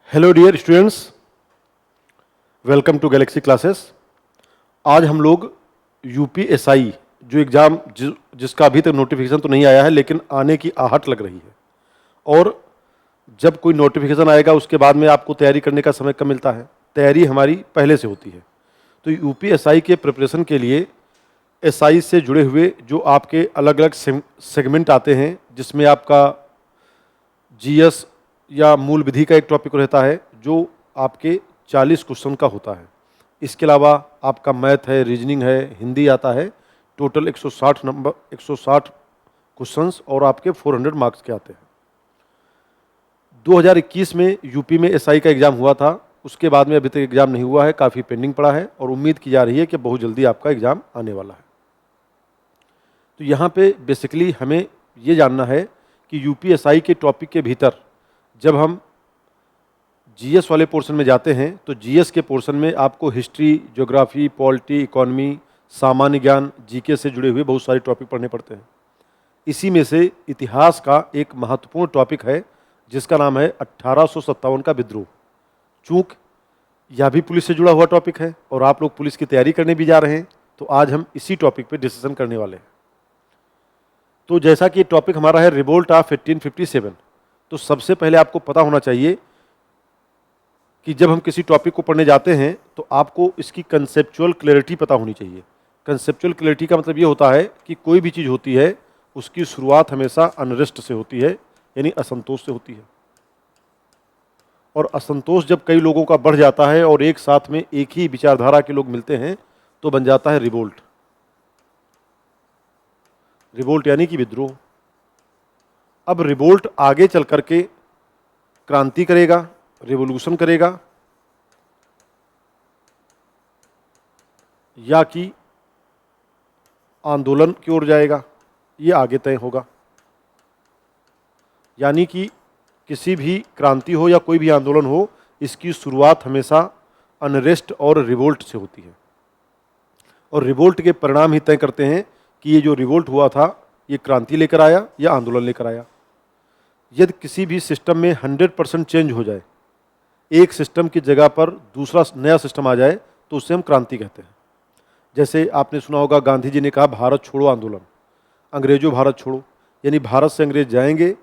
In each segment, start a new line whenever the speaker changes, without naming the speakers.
Hello dear students, welcome to Galaxy classes. आज हम लोग यूपीएसआई जो एग्ज़ाम जिसका अभी तक नोटिफिकेशन तो नहीं आया है लेकिन आने की आहट लग रही है। और जब कोई नोटिफिकेशन आएगा उसके बाद में आपको तैयारी करने का समय कब मिलता है। तैयारी हमारी पहले से होती है। तो यूपीएसआई के प्रिपरेशन के लिए एसआई से जुड़े हुए जो आपके अलग अलग सेगमेंट आते हैं, जिसमें आपका जीएस या मूल विधि का एक टॉपिक रहता है जो आपके 40 क्वेश्चन का होता है। इसके अलावा आपका मैथ है, रीजनिंग है, हिंदी आता है। टोटल 160 क्वेश्चंस और आपके 400 मार्क्स के आते हैं। 2021 में यूपी में एसआई का एग्ज़ाम हुआ था। उसके बाद में अभी तक एग्ज़ाम नहीं हुआ है, काफ़ी पेंडिंग पड़ा है और उम्मीद की जा रही है कि बहुत जल्दी आपका एग्ज़ाम आने वाला है। तो यहाँ पे बेसिकली हमें ये जानना है कि यूपीएसआई के टॉपिक के भीतर जब हम जीएस वाले पोर्शन में जाते हैं तो जीएस के पोर्शन में आपको हिस्ट्री, ज्योग्राफी, पॉलिटी, इकोनॉमी, सामान्य ज्ञान, जीके से जुड़े हुए बहुत सारे टॉपिक पढ़ने पड़ते हैं। इसी में से इतिहास का एक महत्वपूर्ण टॉपिक है जिसका नाम है 1857 का विद्रोह। चूँक यह भी पुलिस से जुड़ा हुआ टॉपिक है और आप लोग पुलिस की तैयारी करने भी जा रहे हैं, तो आज हम इसी टॉपिक पे डिस्कशन करने वाले हैं। तो जैसा कि टॉपिक हमारा है रिवोल्ट ऑफ 1857, तो सबसे पहले आपको पता होना चाहिए कि जब हम किसी टॉपिक को पढ़ने जाते हैं तो आपको इसकी कंसेप्चुअल क्लैरिटी पता होनी चाहिए। कंसेप्चुअल क्लैरिटी का मतलब ये होता है कि कोई भी चीज़ होती है उसकी शुरुआत हमेशा अनरेस्ट से होती है, यानी असंतोष से होती है। और असंतोष जब कई लोगों का बढ़ जाता है और एक साथ में एक ही विचारधारा के लोग मिलते हैं तो बन जाता है रिवोल्ट। रिवोल्ट यानी कि विद्रोह। अब रिवोल्ट आगे चल करके क्रांति करेगा, रिवोल्यूशन करेगा, या कि आंदोलन की ओर जाएगा, ये आगे तय होगा। यानी कि किसी भी क्रांति हो या कोई भी आंदोलन हो, इसकी शुरुआत हमेशा अनरेस्ट और रिवोल्ट से होती है। और रिवोल्ट के परिणाम ही तय करते हैं कि ये जो रिवोल्ट हुआ था ये क्रांति लेकर आया या आंदोलन लेकर आया। यदि किसी भी सिस्टम में 100% चेंज हो जाए, एक सिस्टम की जगह पर दूसरा नया सिस्टम आ जाए, तो उससे हम क्रांति कहते हैं। जैसे आपने सुना होगा गांधी जी ने कहा भारत छोड़ो आंदोलन, अंग्रेजों भारत छोड़ो, यानी भारत से अंग्रेज जाएंगे,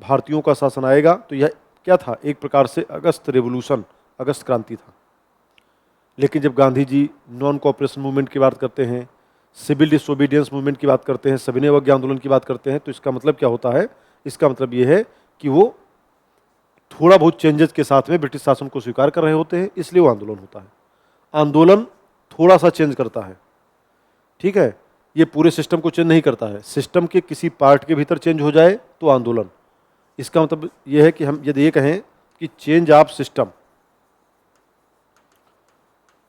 भारतीयों का शासन आएगा। तो यह क्या था? एक प्रकार से अगस्त रेवोल्यूशन, अगस्त क्रांति था। लेकिन जब Gandhi ji non cooperation movement की बात करते हैं, सिविल डिसोबीडियंस मूवमेंट की बात करते हैं, सविनय अवज्ञा आंदोलन की बात करते हैं, तो इसका मतलब क्या होता है? इसका मतलब ये है कि वो थोड़ा बहुत चेंजेस के साथ में ब्रिटिश शासन को स्वीकार कर रहे होते हैं, इसलिए वो आंदोलन होता है। आंदोलन थोड़ा सा चेंज करता है, ठीक है, ये पूरे सिस्टम को चेंज नहीं करता है। सिस्टम के किसी पार्ट के भीतर चेंज हो जाए तो आंदोलन। इसका मतलब ये है कि हम यदि ये कहें कि change of system,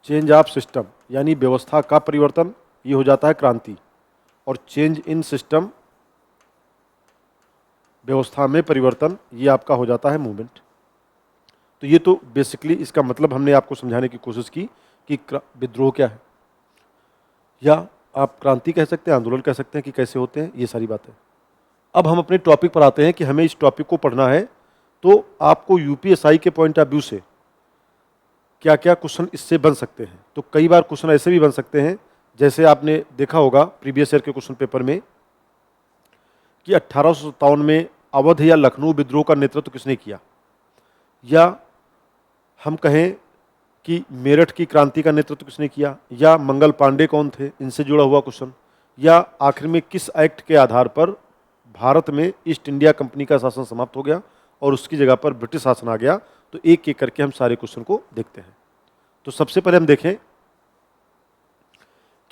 change of system यानी व्यवस्था का परिवर्तन, ये हो जाता है क्रांति। और चेंज इन सिस्टम, व्यवस्था में परिवर्तन, ये आपका हो जाता है मूवमेंट। तो ये तो बेसिकली इसका मतलब हमने आपको समझाने की कोशिश की कि विद्रोह क्या है, या आप क्रांति कह सकते हैं, आंदोलन कह सकते हैं कि कैसे होते हैं, ये सारी बातें। अब हम अपने टॉपिक पर आते हैं कि हमें इस टॉपिक को पढ़ना है, तो आपको यूपीएसआई के पॉइंट ऑफ व्यू से क्या क्या क्वेश्चन इससे बन सकते हैं। तो कई बार क्वेश्चन ऐसे भी बन सकते हैं, जैसे आपने देखा होगा प्रीवियस ईयर के क्वेश्चन पेपर में कि 1857 में अवध या लखनऊ विद्रोह का नेतृत्व किसने किया, या हम कहें कि मेरठ की क्रांति का नेतृत्व किसने किया, या मंगल पांडे कौन थे, इनसे जुड़ा हुआ क्वेश्चन, या आखिर में किस एक्ट के आधार पर भारत में ईस्ट इंडिया कंपनी का शासन समाप्त हो गया और उसकी जगह पर ब्रिटिश शासन आ गया। तो एक एक करके हम सारे क्वेश्चन को देखते हैं। तो सबसे पहले हम देखें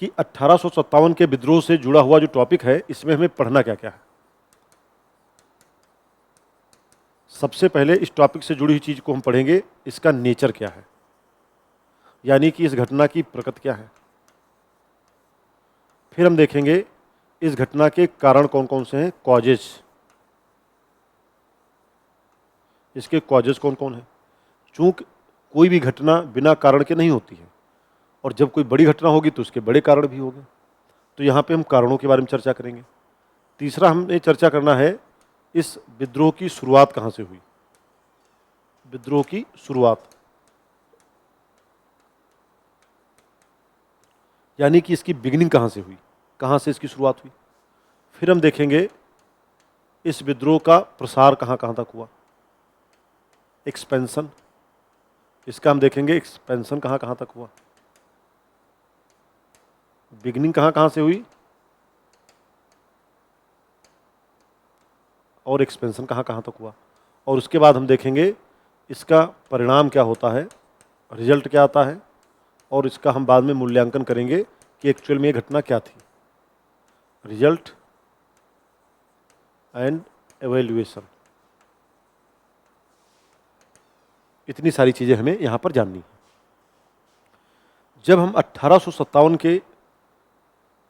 कि 1857 के विद्रोह से जुड़ा हुआ जो टॉपिक है, इसमें हमें पढ़ना क्या क्या है। सबसे पहले इस टॉपिक से जुड़ी हुई चीज को हम पढ़ेंगे, इसका नेचर क्या है, यानी कि इस घटना की प्रकृति क्या है। फिर हम देखेंगे इस घटना के कारण कौन कौन से हैं, कॉजेज, इसके कॉजेज कौन कौन है। चूंकि कोई भी घटना बिना कारण के नहीं होती है, और जब कोई बड़ी घटना होगी तो उसके बड़े कारण भी होंगे। तो यहाँ पे हम कारणों के बारे में चर्चा करेंगे। तीसरा हमने चर्चा करना है इस विद्रोह की शुरुआत कहाँ से हुई। विद्रोह की शुरुआत, यानी कि इसकी बिगिनिंग कहाँ से हुई, कहाँ से इसकी शुरुआत हुई। फिर हम देखेंगे इस विद्रोह का प्रसार कहाँ कहाँ तक हुआ, एक्सपेंशन, इसका हम देखेंगे एक्सपेंशन कहाँ कहाँ तक हुआ, बिगिनिंग कहाँ कहाँ से हुई और एक्सपेंशन कहाँ कहाँ तक हुआ, और उसके बाद हम देखेंगे इसका परिणाम क्या होता है, रिजल्ट क्या आता है, और इसका हम बाद में मूल्यांकन करेंगे कि एक्चुअल में ये घटना क्या थी। रिजल्ट एंड एवेल्युएशन, इतनी सारी चीज़ें हमें यहाँ पर जाननी है। जब हम 1857 के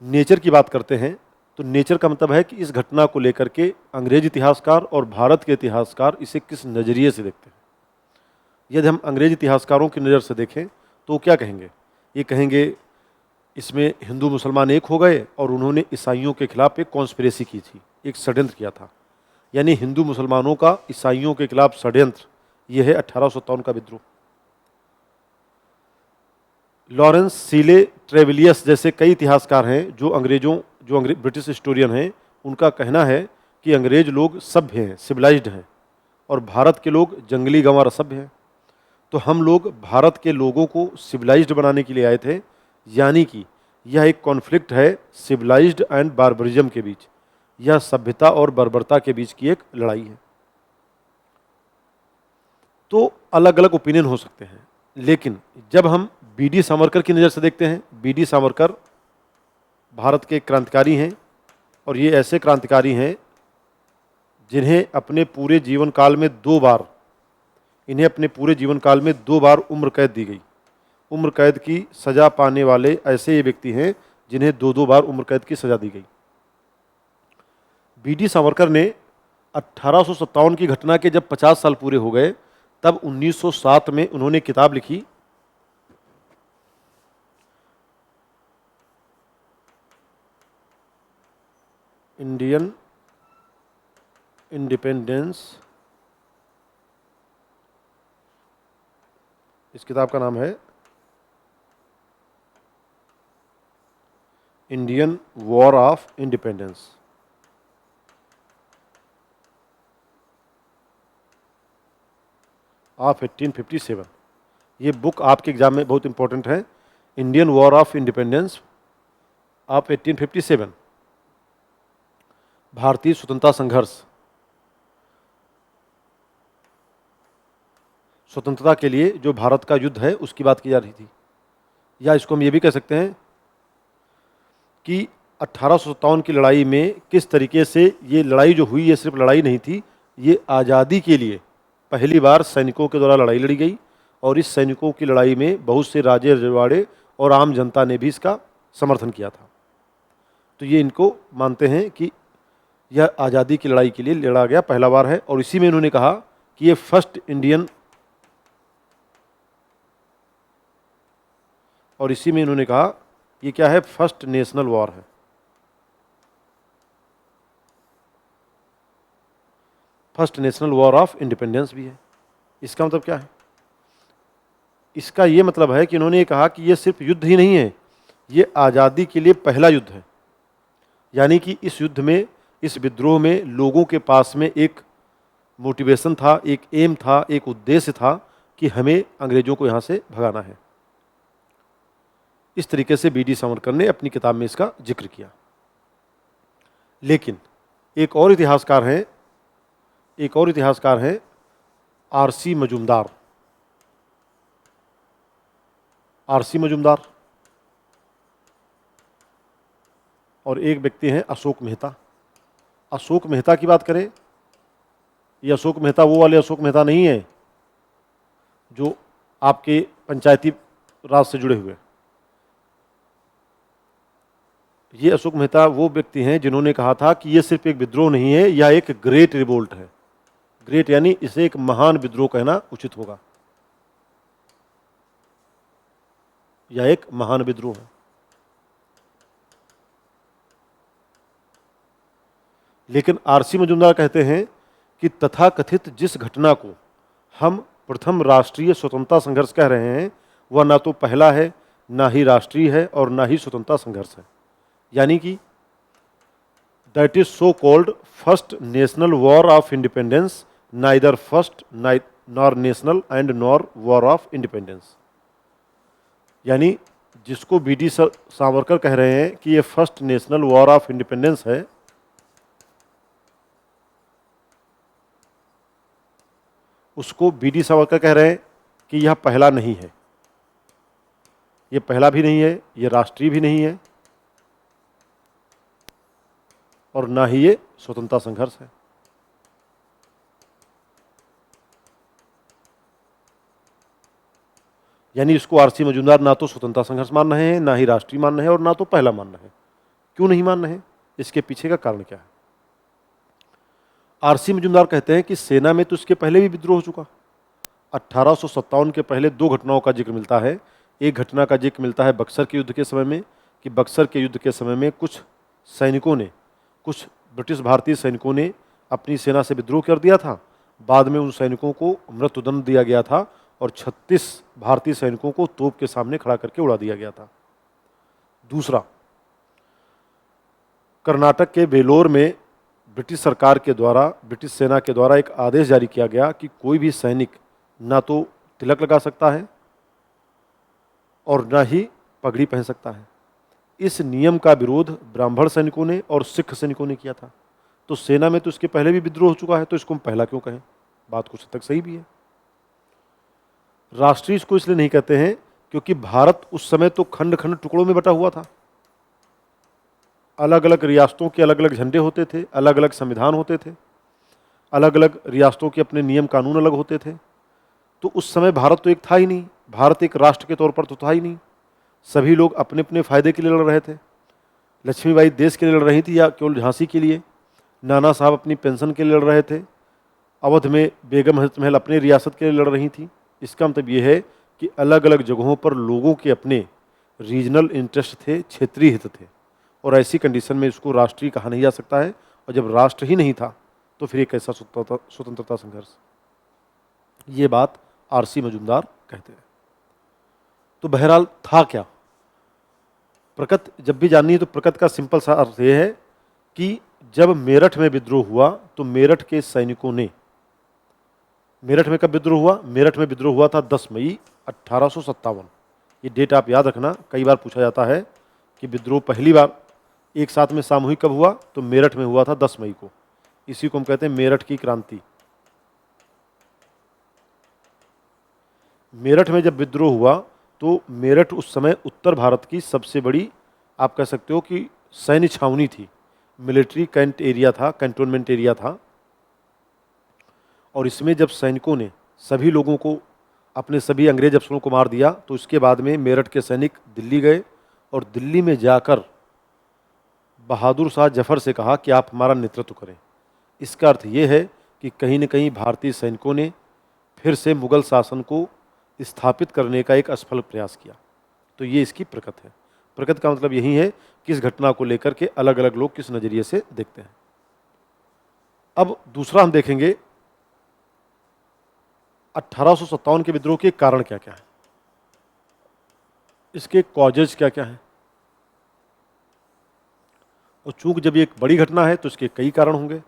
नेचर की बात करते हैं तो नेचर का मतलब है कि इस घटना को लेकर के अंग्रेज इतिहासकार और भारत के इतिहासकार इसे किस नज़रिए से देखते हैं। यदि हम अंग्रेज इतिहासकारों की नज़र से देखें तो क्या कहेंगे, ये कहेंगे इसमें हिंदू मुसलमान एक हो गए और उन्होंने ईसाइयों के खिलाफ एक कॉन्स्पिरेसी की थी, एक षड्यंत्र किया था, यानी हिंदू मुसलमानों का ईसाइयों के खिलाफ षड्यंत्र, यह है 1857 का विद्रोह। लॉरेंस सीले ट्रेविलियस जैसे कई इतिहासकार हैं जो ब्रिटिश हिस्टोरियन हैं, उनका कहना है कि अंग्रेज लोग सभ्य हैं, सिविलाइज्ड हैं, और भारत के लोग जंगली गंवार असभ्य हैं। तो हम लोग भारत के लोगों को सिविलाइज्ड बनाने के लिए आए थे, यानी कि यह एक कॉन्फ्लिक्ट है सिविलाइज्ड एंड बार्बरिज्म के बीच, यह सभ्यता और बर्बरता के बीच की एक लड़ाई है। तो अलग अलग ओपिनियन हो सकते हैं, लेकिन जब हम बी.डी. सावरकर की नज़र से देखते हैं, बी.डी. सावरकर भारत के क्रांतिकारी हैं, और ये ऐसे क्रांतिकारी हैं जिन्हें अपने पूरे जीवन काल में दो बार उम्र कैद दी गई। उम्र कैद की सज़ा पाने वाले ऐसे ये व्यक्ति हैं जिन्हें दो बार उम्र कैद की सज़ा दी गई। बी.डी. सावरकर ने 1857 की घटना के जब 50 साल पूरे हो गए, तब 1907 में उन्होंने किताब लिखी, इंडियन इंडिपेंडेंस। इस किताब का नाम है Indian war of independence. Of 1857। ये बुक आपके एग्जाम में बहुत इंपॉर्टेंट है, Indian war of independence of 1857, भारतीय स्वतंत्रता संघर्ष, स्वतंत्रता के लिए जो भारत का युद्ध है उसकी बात की जा रही थी। या इसको हम ये भी कह सकते हैं कि 1857 की लड़ाई में किस तरीके से ये लड़ाई जो हुई, ये सिर्फ लड़ाई नहीं थी, ये आज़ादी के लिए पहली बार सैनिकों के द्वारा लड़ाई लड़ी गई, और इस सैनिकों की लड़ाई में बहुत से राजे रजवाड़े और आम जनता ने भी इसका समर्थन किया था। तो ये इनको मानते हैं कि यह आज़ादी की लड़ाई के लिए लड़ा गया पहला बार है, और इसी में इन्होंने कहा कि ये फर्स्ट इंडियन, और इसी में इन्होंने कहा ये क्या है, फर्स्ट नेशनल वॉर है। First national war of independence भी है। इसका मतलब क्या है, इसका ये मतलब है कि इन्होंने ये कहा कि ये सिर्फ युद्ध ही नहीं है, ये आज़ादी के लिए पहला युद्ध है। यानी कि इस युद्ध में, इस विद्रोह में लोगों के पास में एक मोटिवेशन था, एक एम था, एक उद्देश्य था कि हमें अंग्रेजों को यहाँ से भगाना है। इस तरीके से बी.डी. सावरकर ने अपनी किताब में इसका जिक्र किया। लेकिन एक और इतिहासकार हैं आर.सी. मजूमदार। और एक व्यक्ति हैं अशोक मेहता। अशोक मेहता की बात करें, ये अशोक मेहता वो वाले अशोक मेहता नहीं है जो आपके पंचायती राज से जुड़े हुए। ये अशोक मेहता वो व्यक्ति हैं जिन्होंने कहा था कि ये सिर्फ एक विद्रोह नहीं है, यह एक ग्रेट रिवोल्ट है। ग्रेट यानी इसे एक महान विद्रोह कहना उचित होगा, यह एक महान विद्रोह है। लेकिन आर.सी. मजूमदार कहते हैं कि तथाकथित जिस घटना को हम प्रथम राष्ट्रीय स्वतंत्रता संघर्ष कह रहे हैं वह ना तो पहला है, ना ही राष्ट्रीय है और ना ही स्वतंत्रता संघर्ष है। यानी कि that is so called first national war of independence, neither first nor national and nor war of independence. यानी जिसको बी.डी. सावरकर कह रहे हैं कि ये first national war of independence है, उसको बी.डी. सावरकर कह रहे हैं कि यह पहला नहीं है, ये पहला भी नहीं है, ये राष्ट्रीय भी नहीं है और ना ही ये स्वतंत्रता संघर्ष है। यानी इसको आर.सी. मजूमदार ना तो स्वतंत्रता संघर्ष मान रहे हैं, ना ही राष्ट्रीय मान रहे हैं और ना तो पहला मान रहे हैं। क्यों नहीं मान रहे हैं? इसके पीछे का कारण क्या है? आर.सी. मजूमदार कहते हैं कि सेना में तो इसके पहले भी विद्रोह हो चुका। 1857 के पहले दो घटनाओं का जिक्र मिलता है। एक घटना का जिक्र मिलता है बक्सर के युद्ध के समय में, कि बक्सर के युद्ध के समय में कुछ सैनिकों ने, कुछ ब्रिटिश भारतीय सैनिकों ने अपनी सेना से विद्रोह कर दिया था। बाद में उन सैनिकों को मृत्युदंड दिया गया था और 36 भारतीय सैनिकों को तोप के सामने खड़ा करके उड़ा दिया गया था। दूसरा, कर्नाटक के वेलोर में ब्रिटिश सरकार के द्वारा, ब्रिटिश सेना के द्वारा एक आदेश जारी किया गया कि कोई भी सैनिक ना तो तिलक लगा सकता है और ना ही पगड़ी पहन सकता है। इस नियम का विरोध ब्राह्मण सैनिकों ने और सिख सैनिकों ने किया था। तो सेना में तो इसके पहले भी विद्रोह हो चुका है, तो इसको हम पहला क्यों कहें? बात कुछ हद तक सही भी है। राष्ट्रीय इसको इसलिए नहीं कहते हैं क्योंकि भारत उस समय तो खंड खंड टुकड़ों में बटा हुआ था। अलग अलग रियासतों के अलग अलग झंडे होते थे, अलग अलग संविधान होते थे, अलग अलग रियासतों के अपने नियम कानून अलग होते थे। तो उस समय भारत तो एक था ही नहीं, भारत एक राष्ट्र के तौर पर तो था ही नहीं। सभी लोग अपने अपने फायदे के लिए लड़ रहे थे। लक्ष्मीबाई देश के लिए लड़ रही थी या केवल झांसी के लिए? नाना साहब अपनी पेंशन के लिए लड़ रहे थे। अवध में बेगम हजरत महल अपने रियासत के लिए लड़ रही थी। इसका मतलब ये है कि अलग अलग जगहों पर लोगों के अपने रीजनल इंटरेस्ट थे, क्षेत्रीय हित थे, और ऐसी कंडीशन में इसको राष्ट्रीय कहा नहीं जा सकता है। और जब राष्ट्र ही नहीं था तो फिर एक ऐसा स्वतंत्रता संघर्ष? ये बात आर.सी. मजूमदार कहते हैं। तो बहरहाल था क्या? प्रकृत जब भी जाननी है तो प्रकृत का सिंपल सा अर्थ यह है कि जब मेरठ में विद्रोह हुआ तो मेरठ के सैनिकों ने, मेरठ में कब विद्रोह हुआ? मेरठ में विद्रोह हुआ था 10 मई 1857। ये डेट आप याद रखना, कई बार पूछा जाता है कि विद्रोह पहली बार एक साथ में सामूहिक कब हुआ? तो मेरठ में हुआ था 10 मई को। इसी को हम कहते हैं मेरठ की क्रांति। मेरठ में जब विद्रोह हुआ तो मेरठ उस समय उत्तर भारत की सबसे बड़ी, आप कह सकते हो कि सैन्य छावनी थी, मिलिट्री कैंट एरिया था, कैंटोनमेंट एरिया था। और इसमें जब सैनिकों ने सभी लोगों को, अपने सभी अंग्रेज अफसरों को मार दिया, तो इसके बाद में मेरठ के सैनिक दिल्ली गए और दिल्ली में जाकर बहादुर शाह जफर से कहा कि आप हमारा नेतृत्व करें। इसका अर्थ ये है कि कहीं न कहीं भारतीय सैनिकों ने फिर से मुगल शासन को स्थापित करने का एक असफल प्रयास किया। तो ये इसकी प्रकृति है। प्रकृति का मतलब यही है कि इस घटना को लेकर के अलग अलग लोग किस नज़रिए से देखते हैं। अब दूसरा हम देखेंगे 1857 के विद्रोह के कारण क्या क्या है, इसके कॉजेज क्या क्या हैं। और चूंकि जब ये एक बड़ी घटना है तो इसके कई कारण होंगे।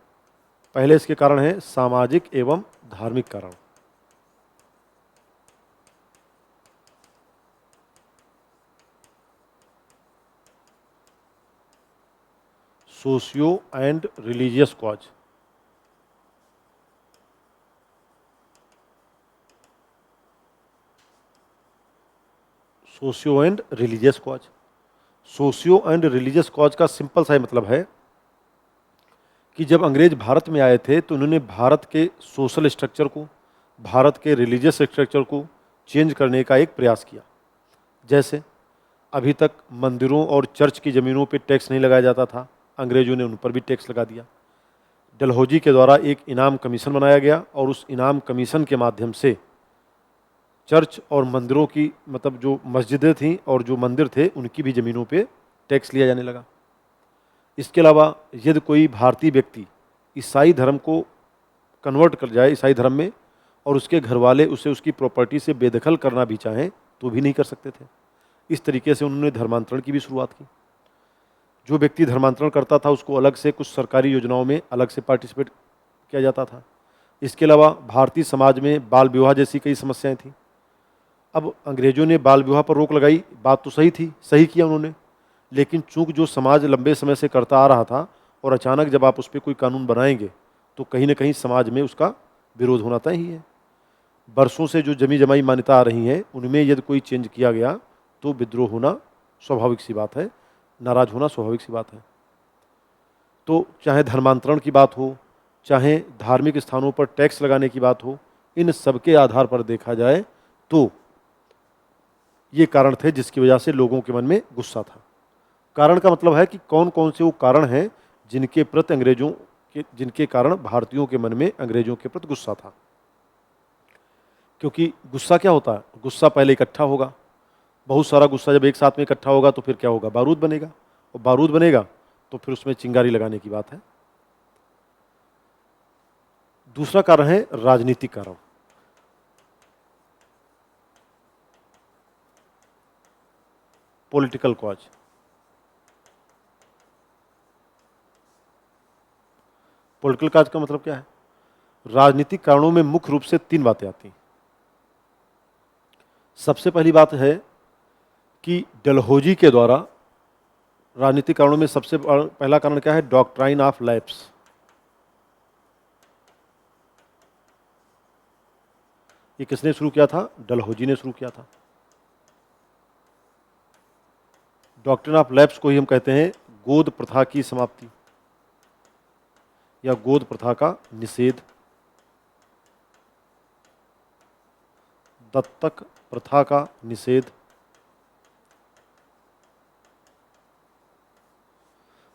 पहले इसके कारण है सामाजिक एवं धार्मिक कारण। Socio and religious cause. Socio and religious cause. Socio and religious cause का सिंपल सा मतलब है कि जब अंग्रेज भारत में आए थे तो उन्होंने भारत के सोशल स्ट्रक्चर को, भारत के रिलीजियस स्ट्रक्चर को चेंज करने का एक प्रयास किया। जैसे अभी तक मंदिरों और चर्च की ज़मीनों पे टैक्स नहीं लगाया जाता था, अंग्रेजों ने उन पर भी टैक्स लगा दिया। डलहौजी के द्वारा एक इनाम कमीशन बनाया गया और उस इनाम कमीशन के माध्यम से चर्च और मंदिरों की, मतलब जो मस्जिदें थीं और जो मंदिर थे, उनकी भी ज़मीनों पे टैक्स लिया जाने लगा। इसके अलावा यदि कोई भारतीय व्यक्ति ईसाई धर्म को कन्वर्ट कर जाए ईसाई धर्म में और उसके घर वाले उसे उसकी प्रॉपर्टी से बेदखल करना भी चाहें तो भी नहीं कर सकते थे। इस तरीके से उन्होंने धर्मांतरण की भी शुरुआत की। जो व्यक्ति धर्मांतरण करता था उसको अलग से कुछ सरकारी योजनाओं में अलग से पार्टिसिपेट किया जाता था। इसके अलावा भारतीय समाज में बाल विवाह जैसी कई समस्याएं थीं। अब अंग्रेजों ने बाल विवाह पर रोक लगाई, बात तो सही थी, सही किया उन्होंने, लेकिन चूंकि जो समाज लंबे समय से करता आ रहा था और अचानक जब आप उस पर कोई कानून बनाएंगे तो कहीं ना कहीं समाज में उसका विरोध होना तय ही है। बरसों से जो जमी जमाई मान्यता आ रही हैं उनमें यदि कोई चेंज किया गया तो विद्रोह होना स्वाभाविक सी बात है, नाराज होना स्वाभाविक सी बात है। तो चाहे धर्मांतरण की बात हो, चाहे धार्मिक स्थानों पर टैक्स लगाने की बात हो, इन सबके आधार पर देखा जाए तो ये कारण थे जिसकी वजह से लोगों के मन में गुस्सा था। कारण का मतलब है कि कौन कौन से वो कारण हैं जिनके प्रति जिनके कारण भारतीयों के मन में अंग्रेजों के प्रति गुस्सा था। क्योंकि गुस्सा क्या होता है, गुस्सा पहले इकट्ठा होगा, बहुत सारा गुस्सा जब एक साथ में इकट्ठा होगा तो फिर क्या होगा, बारूद बनेगा, और बारूद बनेगा तो फिर उसमें चिंगारी लगाने की बात है। दूसरा कारण है राजनीतिक कारण। Political cause. पॉलिटिकल कॉज का मतलब क्या है? राजनीतिक कारणों में मुख्य रूप से 3 बातें आती हैं। सबसे पहली बात है कि डलहौजी के द्वारा राजनीतिक कारणों में सबसे पहला कारण क्या है, डॉक्ट्राइन ऑफ लैप्स। ये किसने शुरू किया था? डलहौजी ने शुरू किया था। डॉक्ट्रिन ऑफ लैप्स को ही हम कहते हैं गोद प्रथा की समाप्ति या गोद प्रथा का निषेध, दत्तक प्रथा का निषेध।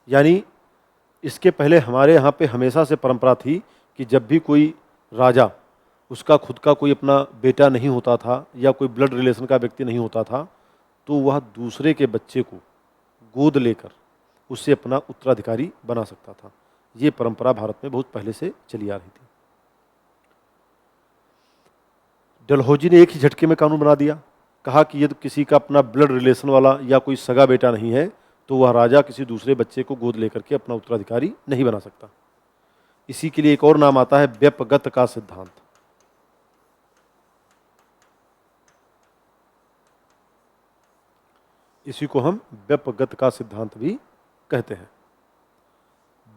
यानी इसके पहले हमारे यहाँ पे हमेशा से परंपरा थी कि जब भी कोई राजा, उसका खुद का कोई अपना बेटा नहीं होता था या कोई ब्लड रिलेशन का व्यक्ति नहीं होता था, तो वह दूसरे के बच्चे को गोद लेकर उससे अपना उत्तराधिकारी बना सकता था। ये परंपरा भारत में बहुत पहले से चली आ रही थी। डलहौजी ने एक ही झटके में कानून बना दिया। कहा कि यदि किसी का अपना ब्लड रिलेशन वाला या कोई सगा बेटा नहीं है तो वह राजा किसी दूसरे बच्चे को गोद लेकर के अपना उत्तराधिकारी नहीं बना सकता। इसी के लिए एक और नाम आता है व्यपगत का सिद्धांत। इसी को हम व्यपगत का सिद्धांत भी कहते हैं,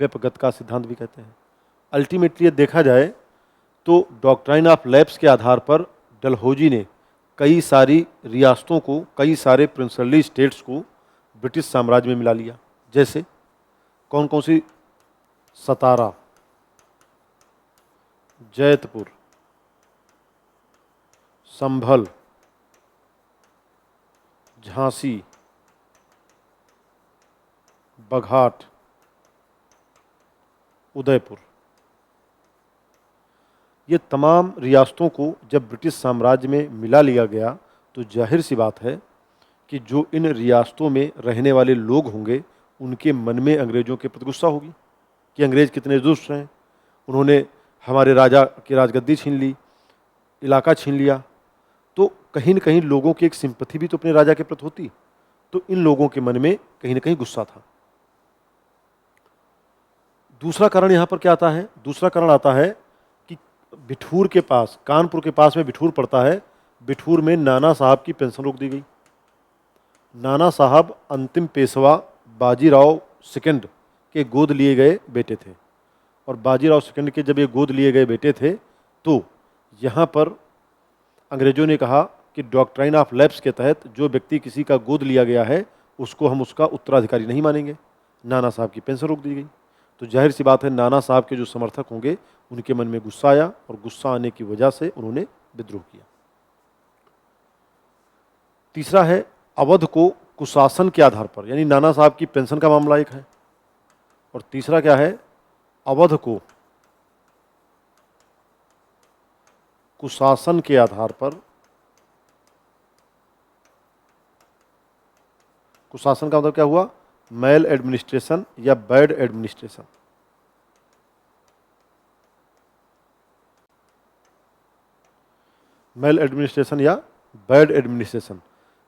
व्यपगत का सिद्धांत भी कहते हैं। अल्टीमेटली देखा जाए तो डॉक्ट्राइन ऑफ लैप्स के आधार पर डलहौजी ने कई सारी रियासतों को, कई सारे प्रिंसली स्टेट्स को ब्रिटिश साम्राज्य में मिला लिया। जैसे कौन कौन सी? सतारा, जैतपुर, संभल, झांसी, बघाट, उदयपुर। ये तमाम रियासतों को जब ब्रिटिश साम्राज्य में मिला लिया गया तो जाहिर सी बात है कि जो इन रियासतों में रहने वाले लोग होंगे उनके मन में अंग्रेजों के प्रति गुस्सा होगी कि अंग्रेज कितने दुष्ट हैं, उन्होंने हमारे राजा की राजगद्दी छीन ली, इलाका छीन लिया। तो कहीं न कहीं लोगों की एक सिंपैथी भी तो अपने राजा के प्रति होती। तो इन लोगों के मन में कहीं न कहीं गुस्सा था। दूसरा कारण यहाँ पर क्या आता है? दूसरा कारण आता है कि बिठूर के पास, कानपुर के पास में बिठूर पड़ता है, बिठूर में नाना साहब की पेंशन रोक दी गई। नाना साहब अंतिम पेशवा बाजीराव सेकंड के गोद लिए गए बेटे थे, और बाजीराव सेकंड के जब ये गोद लिए गए बेटे थे तो यहाँ पर अंग्रेजों ने कहा कि डॉक्ट्राइन ऑफ लैप्स के तहत जो व्यक्ति किसी का गोद लिया गया है उसको हम उसका उत्तराधिकारी नहीं मानेंगे। नाना साहब की पेंशन रोक दी गई। तो जाहिर सी बात है नाना साहब के जो समर्थक होंगे उनके मन में गुस्सा आया, और गुस्सा आने की वजह से उन्होंने विद्रोह किया। तीसरा है अवध को कुशासन के आधार पर, यानी नाना साहब की पेंशन का मामला एक है, और तीसरा क्या है, अवध को कुशासन के आधार पर। कुशासन का मतलब क्या हुआ? मैल एडमिनिस्ट्रेशन या बैड एडमिनिस्ट्रेशन। मेल एडमिनिस्ट्रेशन या बैड एडमिनिस्ट्रेशन,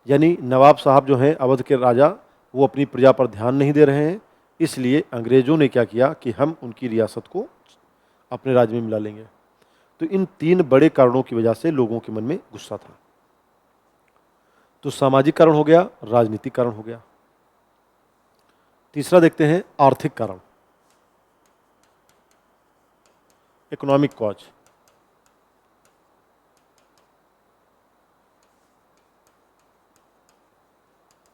यानी नवाब साहब जो हैं अवध के राजा, वो अपनी प्रजा पर ध्यान नहीं दे रहे हैं, इसलिए अंग्रेजों ने क्या किया कि हम उनकी रियासत को अपने राज्य में मिला लेंगे। तो इन 3 बड़े कारणों की वजह से लोगों के मन में गुस्सा था। तो सामाजिक कारण हो गया, राजनीतिक कारण हो गया। तीसरा देखते हैं आर्थिक कारण, इकोनॉमिक कॉज।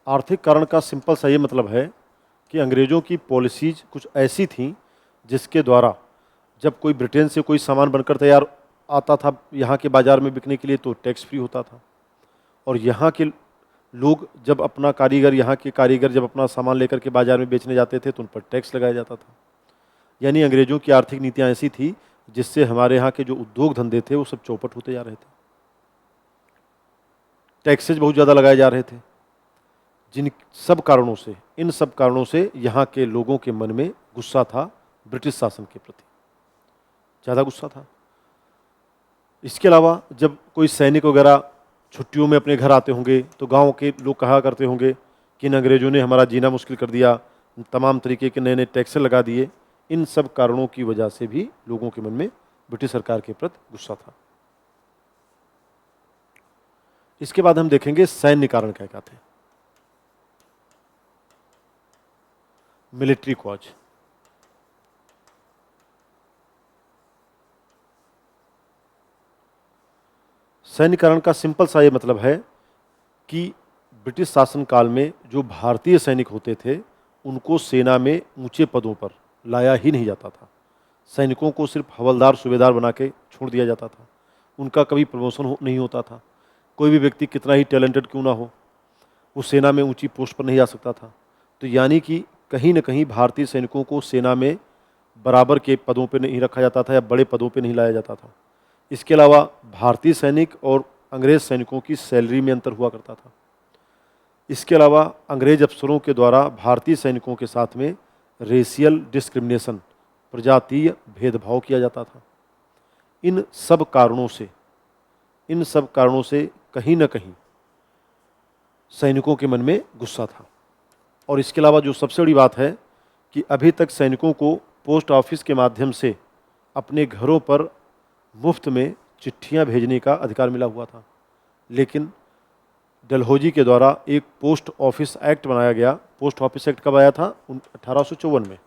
आर्थिक कारण का सिंपल सा ये मतलब है कि अंग्रेजों की पॉलिसीज कुछ ऐसी थीं जिसके द्वारा जब कोई ब्रिटेन से कोई सामान बनकर तैयार आता था यहाँ के बाज़ार में बिकने के लिए तो टैक्स फ्री होता था, और यहाँ के लोग जब अपना कारीगर, यहाँ के कारीगर जब अपना सामान लेकर के बाज़ार में बेचने जाते थे तो उन पर टैक्स लगाया जाता था। यानी अंग्रेजों की आर्थिक नीतियाँ ऐसी थी जिससे हमारे यहाँ के जो उद्योग धंधे थे वो सब चौपट होते जा रहे थे, टैक्सेज बहुत ज़्यादा लगाए जा रहे थे। जिन सब कारणों से, इन सब कारणों से यहाँ के लोगों के मन में गुस्सा था ब्रिटिश शासन के प्रति, ज़्यादा गुस्सा था। इसके अलावा जब कोई सैनिक वगैरह छुट्टियों में अपने घर आते होंगे तो गांव के लोग कहा करते होंगे कि इन अंग्रेजों ने हमारा जीना मुश्किल कर दिया, तमाम तरीके के नए नए टैक्स लगा दिए। इन सब कारणों की वजह से भी लोगों के मन में ब्रिटिश सरकार के प्रति गुस्सा था। इसके बाद हम देखेंगे सैन्य कारण क्या क्या थे, मिलिट्री कॉज। सैन्य कारण का सिंपल सा ये मतलब है कि ब्रिटिश शासन काल में जो भारतीय सैनिक होते थे उनको सेना में ऊंचे पदों पर लाया ही नहीं जाता था। सैनिकों को सिर्फ हवलदार सूबेदार बना के छोड़ दिया जाता था, उनका कभी प्रमोशन नहीं होता था। कोई भी व्यक्ति कितना ही टैलेंटेड क्यों ना हो, वो सेना में ऊंची पोस्ट पर नहीं आ सकता था। तो यानी कि कहीं न कहीं भारतीय सैनिकों को सेना में बराबर के पदों पर नहीं रखा जाता था या बड़े पदों पर नहीं लाया जाता था। इसके अलावा भारतीय सैनिक और अंग्रेज सैनिकों की सैलरी में अंतर हुआ करता था। इसके अलावा अंग्रेज अफसरों के द्वारा भारतीय सैनिकों के साथ में रेशियल डिस्क्रिमिनेशन, प्रजातीय भेदभाव किया जाता था। इन सब कारणों से कहीं न कहीं सैनिकों के मन में गुस्सा था। और इसके अलावा जो सबसे बड़ी बात है कि अभी तक सैनिकों को पोस्ट ऑफिस के माध्यम से अपने घरों पर मुफ्त में चिट्ठियां भेजने का अधिकार मिला हुआ था, लेकिन डलहौजी के द्वारा एक पोस्ट ऑफिस एक्ट बनाया गया। पोस्ट ऑफिस एक्ट कब आया था? 1854 में।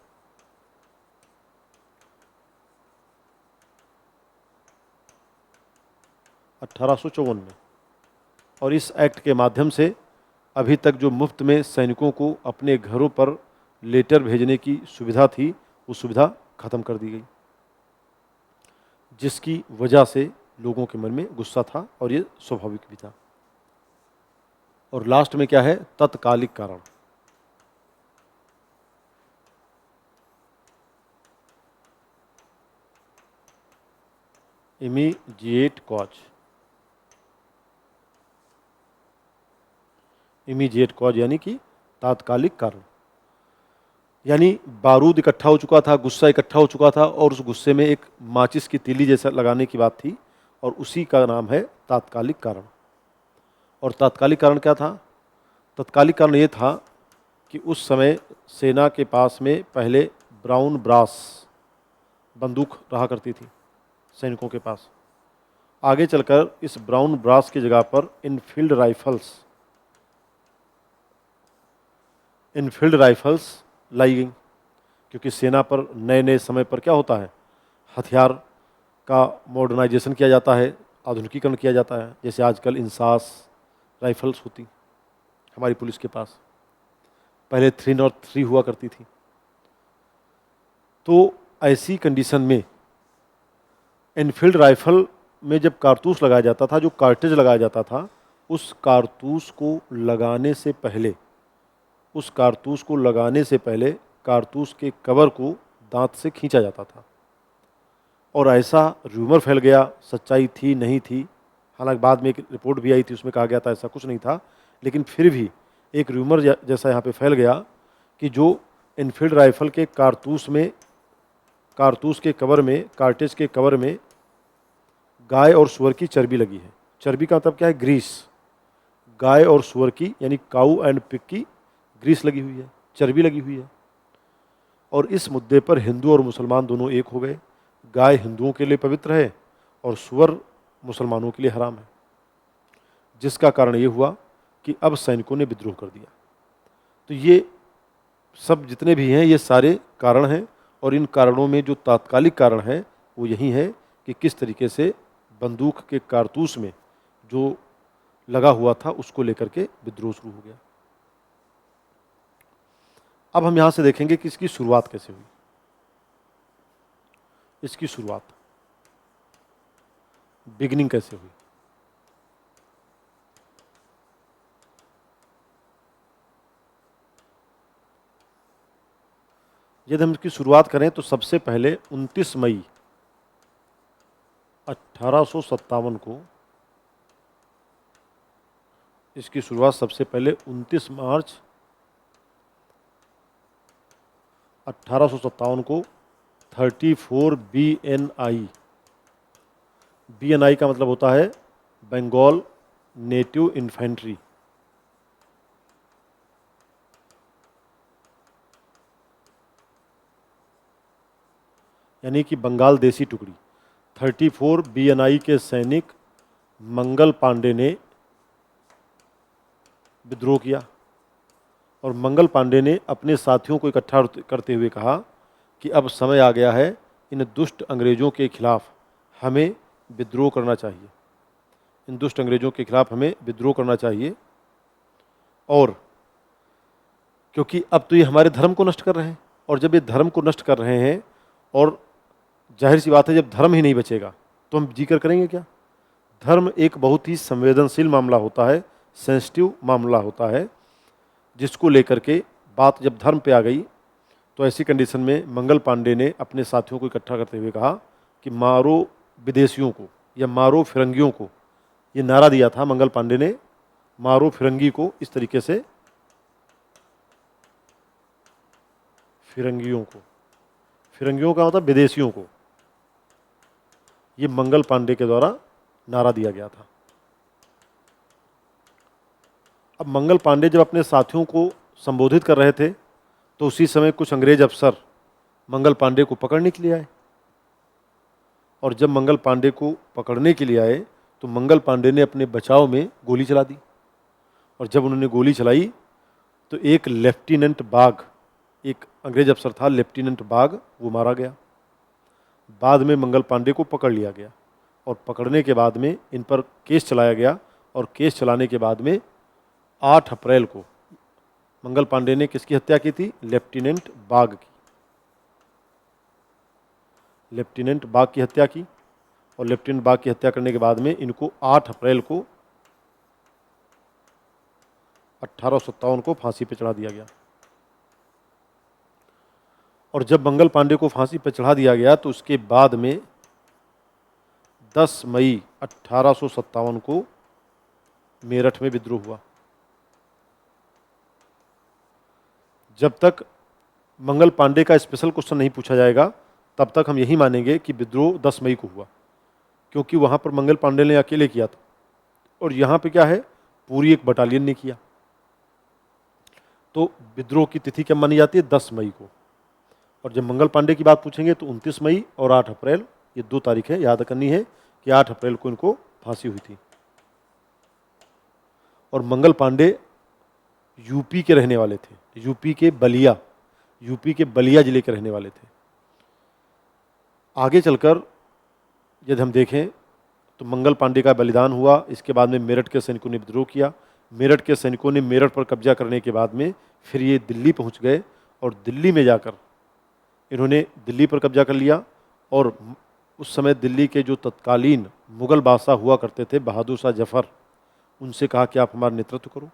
और इस एक्ट के माध्यम से अभी तक जो मुफ्त में सैनिकों को अपने घरों पर लेटर भेजने की सुविधा थी, वो सुविधा खत्म कर दी गई, जिसकी वजह से लोगों के मन में गुस्सा था और ये स्वाभाविक भी था। और लास्ट में क्या है? तत्कालिक कारण। Immediate cause. इमीडिएट कॉज यानी कि तात्कालिक कारण। यानी बारूद इकट्ठा हो चुका था, गुस्सा इकट्ठा हो चुका था और उस गुस्से में एक माचिस की तीली जैसा लगाने की बात थी, और उसी का नाम है तात्कालिक कारण। और तात्कालिक कारण क्या था? तात्कालिक कारण ये था कि उस समय सेना के पास में पहले ब्राउन ब्रास बंदूक रहा करती थी सैनिकों के पास। आगे चलकर इस ब्राउन ब्रास की जगह पर इनफील्ड राइफल्स लाई गई, क्योंकि सेना पर नए नए समय पर क्या होता है, हथियार का मॉडर्नाइजेशन किया जाता है, आधुनिकीकरण किया जाता है। जैसे आजकल इंसास राइफल्स होती हमारी पुलिस के पास, पहले 303 हुआ करती थी। तो ऐसी कंडीशन में एनफील्ड राइफल में जब कारतूस लगाया जाता था, जो कार्टेज लगाया जाता था, उस कारतूस को लगाने से पहले कारतूस के कवर को दांत से खींचा जाता था। और ऐसा र्यूमर फैल गया, सच्चाई थी नहीं थी, हालांकि बाद में एक रिपोर्ट भी आई थी, उसमें कहा गया था ऐसा कुछ नहीं था, लेकिन फिर भी एक र्यूमर जैसा यहाँ पे फैल गया कि जो एनफील्ड राइफल के कारतूस के कवर में, कार्टेज के कवर में गाय और सुअर की चर्बी लगी है, चर्बी का मतलब क्या है? ग्रीस। गाय और सूअर की यानी काऊ एंड पिग की ग्रीस लगी हुई है, चर्बी लगी हुई है। और इस मुद्दे पर हिंदू और मुसलमान दोनों एक हो गए। गाय हिंदुओं के लिए पवित्र है और सूअर मुसलमानों के लिए हराम है, जिसका कारण ये हुआ कि अब सैनिकों ने विद्रोह कर दिया। तो ये सब जितने भी हैं ये सारे कारण हैं, और इन कारणों में जो तात्कालिक कारण है वो यही है कि किस तरीके से बंदूक के कारतूस में जो लगा हुआ था उसको लेकर के विद्रोह शुरू हो गया। अब हम यहां से देखेंगे कि इसकी शुरुआत कैसे हुई। इसकी शुरुआत, बिगिनिंग कैसे हुई। यदि हम इसकी शुरुआत करें तो सबसे पहले 29 मई 1857 को इसकी शुरुआत सबसे पहले 29 मार्च 1857 को 34 BNI, BNI का मतलब होता है बंगाल नेटिव इन्फेंट्री, यानी कि बंगाल देसी टुकड़ी। 34 BNI के सैनिक मंगल पांडे ने विद्रोह किया, और मंगल पांडे ने अपने साथियों को इकट्ठा करते हुए कहा कि अब समय आ गया है, इन दुष्ट अंग्रेज़ों के खिलाफ हमें विद्रोह करना चाहिए। इन दुष्ट अंग्रेज़ों के खिलाफ हमें विद्रोह करना चाहिए, और क्योंकि अब तो ये हमारे धर्म को नष्ट कर रहे हैं, और जब ये धर्म को नष्ट कर रहे हैं, और जाहिर सी बात है जब धर्म ही नहीं बचेगा तो हम जीकर करेंगे क्या। धर्म एक बहुत ही संवेदनशील मामला होता है, सेंसिटिव मामला होता है, जिसको लेकर के बात जब धर्म पे आ गई तो ऐसी कंडीशन में मंगल पांडे ने अपने साथियों को इकट्ठा करते हुए कहा कि मारो विदेशियों को या मारो फिरंगियों को। ये नारा दिया था मंगल पांडे ने, मारो फिरंगी को, इस तरीके से, फिरंगियों को, फिरंगियों का मतलब विदेशियों को, ये मंगल पांडे के द्वारा नारा दिया गया था। अब मंगल पांडे जब अपने साथियों को संबोधित कर रहे थे तो उसी समय कुछ अंग्रेज अफसर मंगल पांडे को पकड़ने के लिए आए, और जब मंगल पांडे को पकड़ने के लिए आए तो मंगल पांडे ने अपने बचाव में गोली चला दी, और जब उन्होंने गोली चलाई तो एक लेफ्टिनेंट बाग, एक अंग्रेज अफसर था लेफ्टिनेंट बाग, वो मारा गया। बाद में मंगल पांडे को पकड़ लिया गया, और पकड़ने के बाद में इन पर केस चलाया गया, और केस चलाने के बाद में 8 अप्रैल को मंगल पांडे ने किसकी हत्या की थी? लेफ्टिनेंट बाग की। लेफ्टिनेंट बाग की हत्या की, और लेफ्टिनेंट बाग की हत्या करने के बाद में इनको 8 अप्रैल को 1857 को फांसी पर चढ़ा दिया गया। और जब मंगल पांडे को फांसी पर चढ़ा दिया गया तो उसके बाद में 10 मई 1857 को मेरठ में विद्रोह हुआ। जब तक मंगल पांडे का स्पेशल क्वेश्चन नहीं पूछा जाएगा तब तक हम यही मानेंगे कि विद्रोह 10 मई को हुआ, क्योंकि वहाँ पर मंगल पांडे ने अकेले किया था, और यहाँ पे क्या है, पूरी एक बटालियन ने किया। तो विद्रोह की तिथि क्या मानी जाती है? 10 मई को। और जब मंगल पांडे की बात पूछेंगे तो 29 मई और 8 अप्रैल, ये 2 तारीखें याद करनी है कि 8 अप्रैल को इनको फांसी हुई थी। और मंगल पांडे यूपी के रहने वाले थे, यूपी के बलिया जिले के रहने वाले थे। आगे चलकर यदि हम देखें तो मंगल पांडे का बलिदान हुआ, इसके बाद में मेरठ के सैनिकों ने विद्रोह किया। मेरठ के सैनिकों ने मेरठ पर कब्जा करने के बाद में फिर ये दिल्ली पहुंच गए, और दिल्ली में जाकर इन्होंने दिल्ली पर कब्जा कर लिया। और उस समय दिल्ली के जो तत्कालीन मुगल बादशाह हुआ करते थे बहादुर शाह जफ़र, उनसे कहा कि आप हमारा नेतृत्व करो।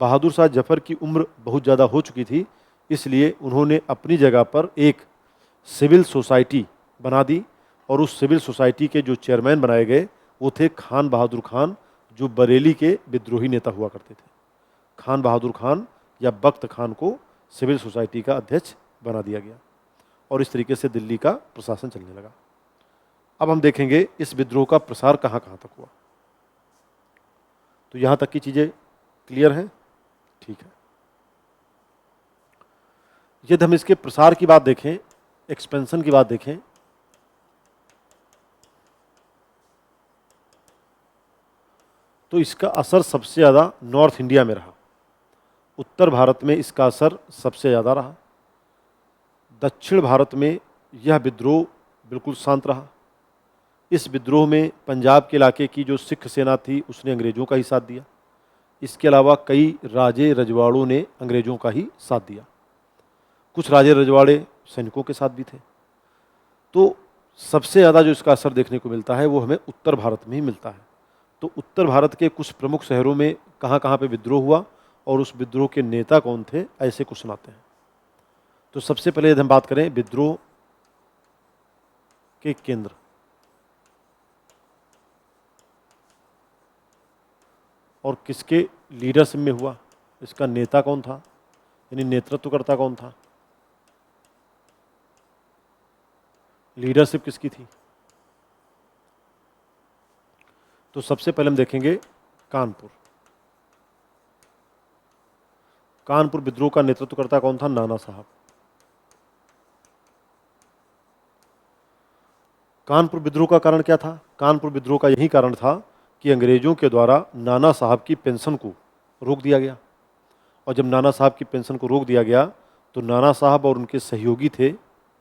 बहादुर शाह जफ़र की उम्र बहुत ज़्यादा हो चुकी थी, इसलिए उन्होंने अपनी जगह पर एक सिविल सोसाइटी बना दी, और उस सिविल सोसाइटी के जो चेयरमैन बनाए गए वो थे खान बहादुर खान, जो बरेली के विद्रोही नेता हुआ करते थे। खान बहादुर खान या बख्त खान को सिविल सोसाइटी का अध्यक्ष बना दिया गया, और इस तरीके से दिल्ली का प्रशासन चलने लगा। अब हम देखेंगे इस विद्रोह का प्रसार कहाँ कहाँ तक हुआ। तो यहाँ तक की चीज़ें क्लियर हैं? ठीक है। यदि हम इसके प्रसार की बात देखें, एक्सपेंशन की बात देखें, तो इसका असर सबसे ज़्यादा नॉर्थ इंडिया में रहा। उत्तर भारत में इसका असर सबसे ज़्यादा रहा। दक्षिण भारत में यह विद्रोह बिल्कुल शांत रहा। इस विद्रोह में पंजाब के इलाके की जो सिख सेना थी उसने अंग्रेज़ों का ही साथ दिया। इसके अलावा कई राजे रजवाड़ों ने अंग्रेज़ों का ही साथ दिया। कुछ राजे रजवाड़े सैनिकों के साथ भी थे। तो सबसे ज़्यादा जो इसका असर देखने को मिलता है वो हमें उत्तर भारत में ही मिलता है। तो उत्तर भारत के कुछ प्रमुख शहरों में कहाँ कहाँ पे विद्रोह हुआ और उस विद्रोह के नेता कौन थे, ऐसे क्वेश्चन आते हैं। तो सबसे पहले यदि हम बात करें विद्रोह के केंद्र, और किसके लीडरशिप में हुआ, इसका नेता कौन था, यानी नेतृत्वकर्ता कौन था, लीडरशिप किसकी थी। तो सबसे पहले हम देखेंगे कानपुर। कानपुर विद्रोह का नेतृत्वकर्ता कौन था? नाना साहब। कानपुर विद्रोह का कारण क्या था? कानपुर विद्रोह का यही कारण था कि अंग्रेजों के द्वारा नाना साहब की पेंशन को रोक दिया गया। और जब नाना साहब की पेंशन को रोक दिया गया तो नाना साहब और उनके सहयोगी थे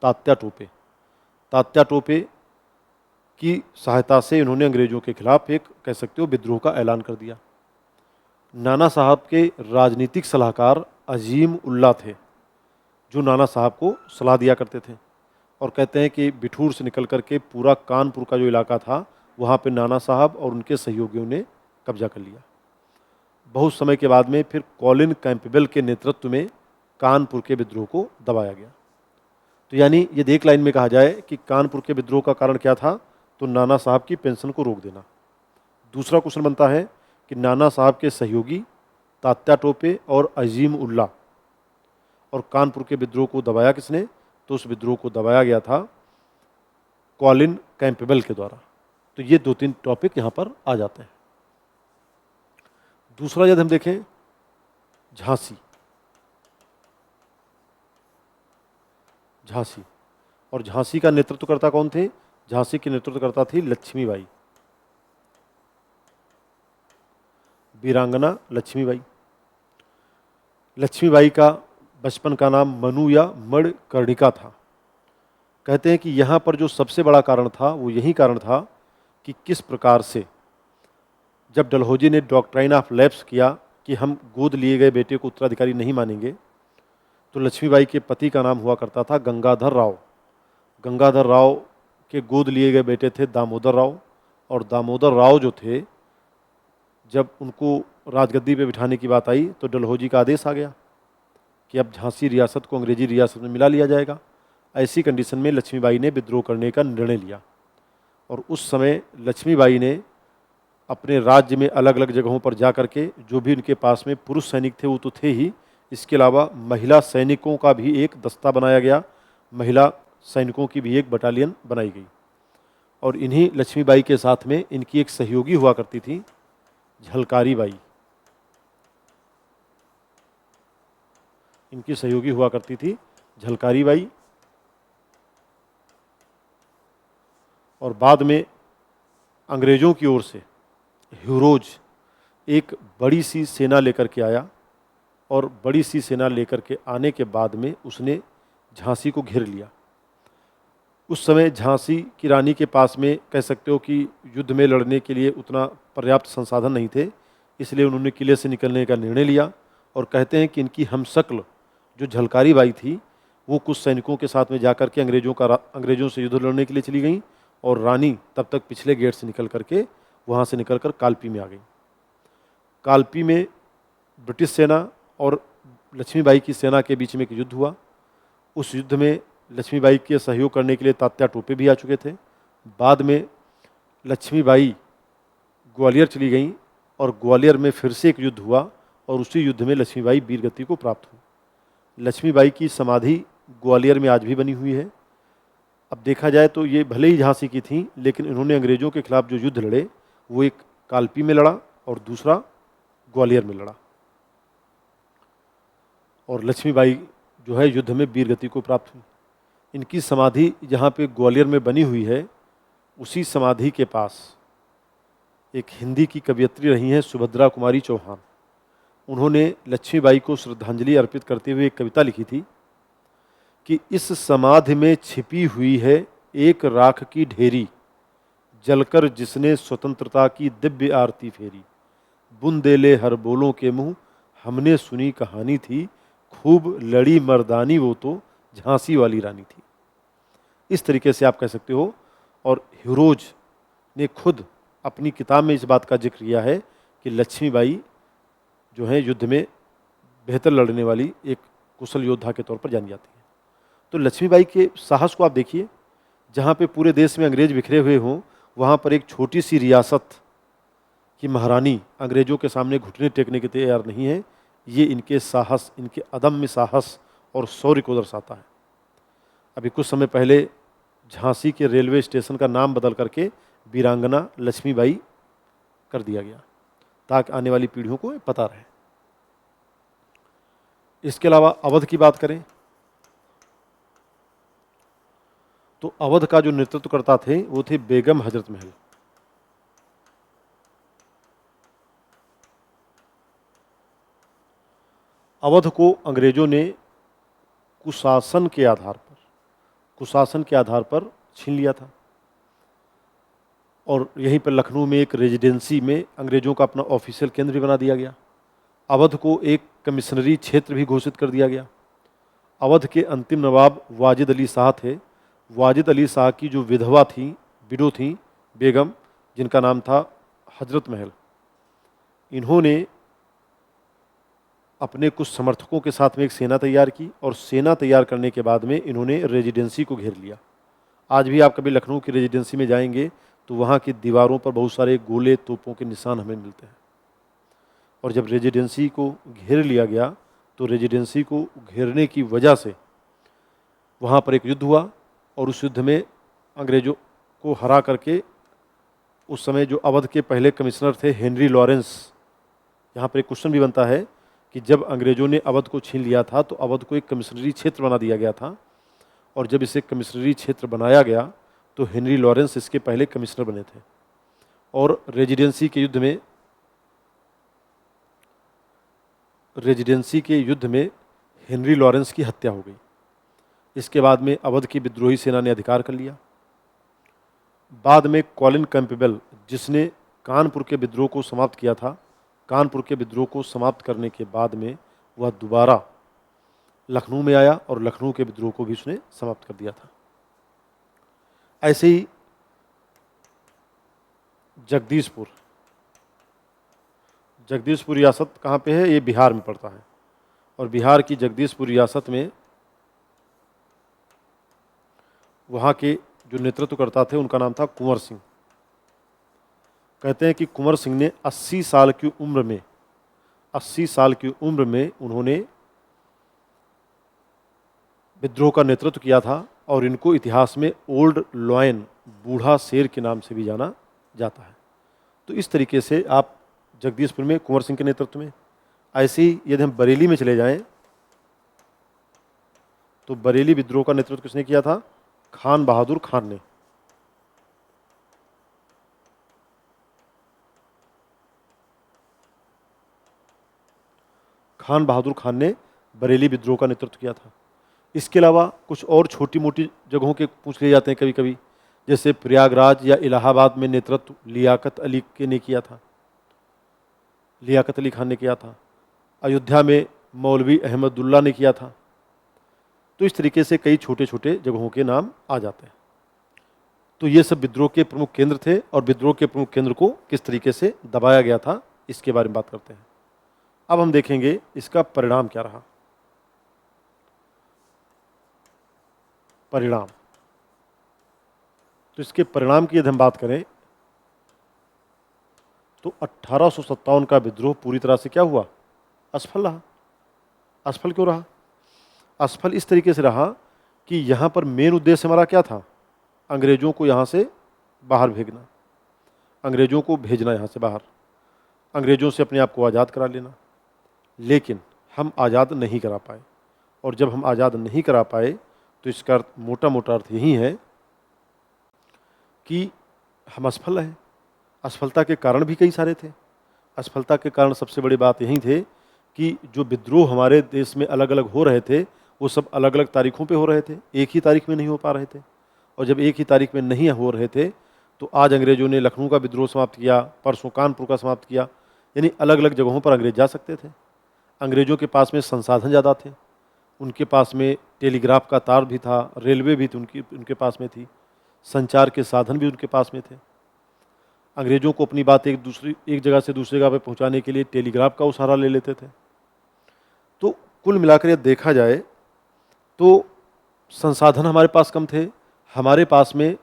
तात्या टोपे। तात्या टोपे की सहायता से इन्होंने अंग्रेजों के खिलाफ एक, कह सकते हो, विद्रोह का ऐलान कर दिया। नाना साहब के राजनीतिक सलाहकार अजीम उल्ला थे, जो नाना साहब को सलाह दिया करते थे। और कहते हैं कि बिठूर से निकल करके पूरा कानपुर का जो इलाका था वहाँ पे नाना साहब और उनके सहयोगियों ने कब्जा कर लिया। बहुत समय के बाद में फिर कॉलिन कैंपबेल के नेतृत्व में कानपुर के विद्रोह को दबाया गया। तो यानी ये एक लाइन में कहा जाए कि कानपुर के विद्रोह का कारण क्या था, तो नाना साहब की पेंशन को रोक देना। दूसरा क्वेश्चन बनता है कि नाना साहब के सहयोगी तात्या टोपे और अजीम उल्ला और कानपुर के विद्रोह को दबाया किसने? तो उस विद्रोह को दबाया गया था कॉलिन कैंपबेल के द्वारा। तो ये 2-3 टॉपिक यहाँ पर आ जाते हैं। दूसरा यदि हम देखें झांसी। झांसी, और झांसी का नेतृत्वकर्ता कौन थे? झांसी की नेतृत्वकर्ता थी लक्ष्मीबाई, वीरांगना लक्ष्मीबाई। लक्ष्मीबाई का बचपन का नाम मनु या मणिकर्णिका था। कहते हैं कि यहाँ पर जो सबसे बड़ा कारण था वो यही कारण था कि किस प्रकार से जब डलहौजी ने डॉक्ट्राइन ऑफ लैप्स किया कि हम गोद लिए गए बेटे को उत्तराधिकारी नहीं मानेंगे, तो लक्ष्मीबाई के पति का नाम हुआ करता था गंगाधर राव। गंगाधर राव के गोद लिए गए बेटे थे दामोदर राव, और दामोदर राव जो थे, जब उनको राजगद्दी पे बिठाने की बात आई तो डलहौजी का आदेश आ गया कि अब झांसी रियासत को अंग्रेजी रियासत में मिला लिया जाएगा। ऐसी कंडीशन में लक्ष्मीबाई ने विद्रोह करने का निर्णय लिया। और उस समय लक्ष्मीबाई ने अपने राज्य में अलग अलग जगहों पर जा कर के, जो भी उनके पास में पुरुष सैनिक थे वो तो थे ही, इसके अलावा महिला सैनिकों का भी एक दस्ता बनाया गया, महिला सैनिकों की भी एक बटालियन बनाई गई। और इन्हीं लक्ष्मीबाई के साथ में इनकी एक सहयोगी हुआ करती थी झलकारी बाई। इनकी सहयोगी हुआ करती थी झलकारी बाई। और बाद में अंग्रेज़ों की ओर से ह्यूरोज एक बड़ी सी सेना लेकर के आया, और बड़ी सी सेना लेकर के आने के बाद में उसने झांसी को घेर लिया। उस समय झांसी की रानी के पास में, कह सकते हो कि युद्ध में लड़ने के लिए उतना पर्याप्त संसाधन नहीं थे, इसलिए उन्होंने किले से निकलने का निर्णय लिया। और कहते हैं कि इनकी हमशक्ल जो झलकारी बाई थी वो कुछ सैनिकों के साथ में जाकर के अंग्रेज़ों से युद्ध लड़ने के लिए चली गई, और रानी तब तक पिछले गेट से निकल करके वहाँ से निकलकर कालपी में आ गई। कालपी में ब्रिटिश सेना और लक्ष्मीबाई की सेना के बीच में एक युद्ध हुआ। उस युद्ध में लक्ष्मीबाई के सहयोग करने के लिए तात्या टोपे भी आ चुके थे। बाद में लक्ष्मीबाई ग्वालियर चली गई, और ग्वालियर में फिर से एक युद्ध हुआ, और उसी युद्ध में लक्ष्मीबाई वीरगति को प्राप्त हुई। लक्ष्मीबाई की समाधि ग्वालियर में आज भी बनी हुई है। अब देखा जाए तो ये भले ही झांसी की थी, लेकिन इन्होंने अंग्रेज़ों के खिलाफ जो युद्ध लड़े वो एक कालपी में लड़ा और दूसरा ग्वालियर में लड़ा। और लक्ष्मीबाई जो है युद्ध में वीर गति को प्राप्त हुई। इनकी समाधि जहाँ पे ग्वालियर में बनी हुई है, उसी समाधि के पास एक हिंदी की कवयित्री रही हैं सुभद्रा कुमारी चौहान। उन्होंने लक्ष्मीबाई को श्रद्धांजलि अर्पित करते हुए एक कविता लिखी थी कि इस समाधि में छिपी हुई है एक राख की ढेरी, जलकर जिसने स्वतंत्रता की दिव्य आरती फेरी। बुंदेले हर बोलों के मुंह हमने सुनी कहानी थी, खूब लड़ी मर्दानी वो तो झांसी वाली रानी थी। इस तरीके से आप कह सकते हो। और हिरोज ने खुद अपनी किताब में इस बात का जिक्र किया है कि लक्ष्मीबाई जो है युद्ध में बेहतर लड़ने वाली एक कुशल योद्धा के तौर पर जानी जाती है। तो लक्ष्मीबाई के साहस को आप देखिए, जहाँ पे पूरे देश में अंग्रेज बिखरे हुए हों, वहाँ पर एक छोटी सी रियासत की महारानी अंग्रेजों के सामने घुटने टेकने के तैयार नहीं है। ये इनके साहस, इनके अदम्य साहस और शौर्य को दर्शाता है। अभी कुछ समय पहले झांसी के रेलवे स्टेशन का नाम बदल करके वीरांगना लक्ष्मीबाई कर दिया गया, ताकि आने वाली पीढ़ियों को पता रहे। इसके अलावा अवध की बात करें तो अवध का जो नेतृत्व करता थे वो थे बेगम हजरत महल। अवध को अंग्रेजों ने कुशासन के आधार पर छीन लिया था। और यहीं पर लखनऊ में एक रेजिडेंसी में अंग्रेजों का अपना ऑफिशियल केंद्र भी बना दिया गया। अवध को एक कमिश्नरी क्षेत्र भी घोषित कर दिया गया। अवध के अंतिम नवाब वाजिद अली शाह थे। वाजिद अली शाह की जो विधवा थी, विडो थी बेगम, जिनका नाम था हजरत महल, इन्होंने अपने कुछ समर्थकों के साथ में एक सेना तैयार की और सेना तैयार करने के बाद में इन्होंने रेजिडेंसी को घेर लिया। आज भी आप कभी लखनऊ की रेजिडेंसी में जाएंगे तो वहाँ की दीवारों पर बहुत सारे गोले तोपों के निशान हमें मिलते हैं। और जब रेजिडेंसी को घेर लिया गया तो रेजिडेंसी को घेरने की वजह से वहाँ पर एक युद्ध हुआ और उस युद्ध में अंग्रेजों को हरा करके उस समय जो अवध के पहले कमिश्नर थे हेनरी लॉरेंस, यहाँ पर एक क्वेश्चन भी बनता है कि जब अंग्रेजों ने अवध को छीन लिया था तो अवध को एक कमिश्नरी क्षेत्र बना दिया गया था, और जब इसे कमिश्नरी क्षेत्र बनाया गया तो हेनरी लॉरेंस इसके पहले कमिश्नर बने थे। और रेजिडेंसी के युद्ध में हेनरी लॉरेंस की हत्या हो गई। इसके बाद में अवध की विद्रोही सेना ने अधिकार कर लिया। बाद में कॉलिन कैंपबेल, जिसने कानपुर के विद्रोह को समाप्त किया था, कानपुर के विद्रोह को समाप्त करने के बाद में वह दोबारा लखनऊ में आया और लखनऊ के विद्रोह को भी उसने समाप्त कर दिया था। ऐसे ही जगदीशपुर रियासत कहाँ पे है? ये बिहार में पड़ता है। और बिहार की जगदीशपुर रियासत में वहाँ के जो नेतृत्व करता थे उनका नाम था कुंवर सिंह। कहते हैं कि कुंवर सिंह ने 80 साल की उम्र में उन्होंने विद्रोह का नेतृत्व किया था और इनको इतिहास में ओल्ड लॉयन, बूढ़ा शेर के नाम से भी जाना जाता है। तो इस तरीके से आप जगदीशपुर में कुंवर सिंह के नेतृत्व में। ऐसे ही यदि हम बरेली में चले जाएं तो बरेली विद्रोह का नेतृत्व किसने किया था? खान बहादुर खान ने। खान बहादुर खान ने बरेली विद्रोह का नेतृत्व किया था। इसके अलावा कुछ और छोटी मोटी जगहों के पूछ लिए जाते हैं कभी कभी, जैसे प्रयागराज या इलाहाबाद में नेतृत्व लियाकत अली ने किया था, लियाकत अली खान ने किया था। अयोध्या में मौलवी अहमदुल्ला ने किया था। तो इस तरीके से कई छोटे छोटे जगहों के नाम आ जाते हैं। तो ये सब विद्रोह के प्रमुख केंद्र थे और विद्रोह के प्रमुख केंद्र को किस तरीके से दबाया गया था इसके बारे में बात करते हैं। अब हम देखेंगे इसका परिणाम क्या रहा। परिणाम, तो इसके परिणाम की यदि हम बात करें तो 1857 का विद्रोह पूरी तरह से क्या हुआ? असफल रहा। असफल क्यों रहा? असफल इस तरीके से रहा कि यहाँ पर मेन उद्देश्य हमारा क्या था? अंग्रेजों को यहाँ से बाहर भेजना, अंग्रेजों को भेजना यहाँ से बाहर। अंग्रेज़ों से अपने आप को आज़ाद करा लेना। लेकिन हम आज़ाद नहीं करा पाए, और जब हम आज़ाद नहीं करा पाए तो इसका मोटा मोटा अर्थ यही है कि हम असफल रहे। असफलता के कारण भी कई सारे थे। असफलता के कारण सबसे बड़ी बात यही थे कि जो विद्रोह हमारे देश में अलग अलग हो रहे थे वो सब अलग अलग तारीखों पे हो रहे थे, एक ही तारीख में नहीं हो पा रहे थे। और जब एक ही तारीख में नहीं हो रहे थे तो आज अंग्रेज़ों ने लखनऊ का विद्रोह समाप्त किया, परसों कानपुर का समाप्त किया, यानी अलग अलग जगहों पर अंग्रेज जा सकते थे। अंग्रेज़ों के पास में संसाधन ज़्यादा थे, उनके पास में टेलीग्राफ का तार भी था, रेलवे भी थी उनके पास में थी, संचार के साधन भी उनके पास में थे। अंग्रेज़ों को अपनी बात एक जगह से दूसरी जगह पे पहुंचाने के लिए टेलीग्राफ का सहारा ले लेते थे। तो कुल मिलाकर यह देखा जाए तो संसाधन हमारे पास कम थे। हमारे पास में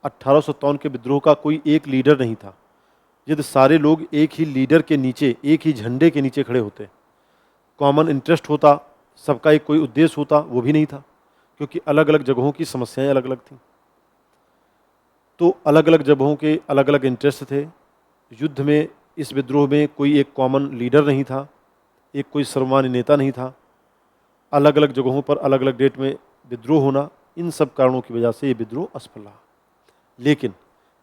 1857 के विद्रोह का कोई एक लीडर नहीं था। यदि सारे लोग एक ही लीडर के नीचे, एक ही झंडे के नीचे खड़े होते, कॉमन इंटरेस्ट होता, सबका एक कोई उद्देश्य होता, वो भी नहीं था, क्योंकि अलग अलग जगहों की समस्याएं अलग अलग थीं। तो अलग अलग जगहों के अलग अलग इंटरेस्ट थे। युद्ध में, इस विद्रोह में कोई एक कॉमन लीडर नहीं था, एक कोई सर्वमान्य नेता नहीं था। अलग अलग जगहों पर अलग अलग डेट में विद्रोह होना, इन सब कारणों की वजह से ये विद्रोह असफल रहा। लेकिन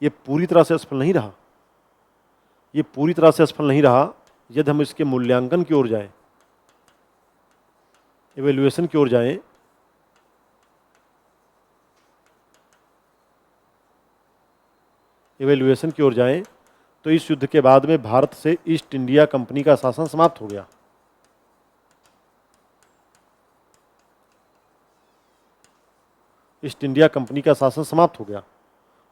ये पूरी तरह से असफल नहीं रहा। ये पूरी तरह से असफल नहीं रहा यदि हम इसके मूल्यांकन की ओर जाएं, इवेल्युएशन की ओर जाएं, इवेल्युएशन की ओर जाएं तो इस युद्ध के बाद में भारत से ईस्ट इंडिया कंपनी का शासन समाप्त हो गया। ईस्ट इंडिया कंपनी का शासन समाप्त हो गया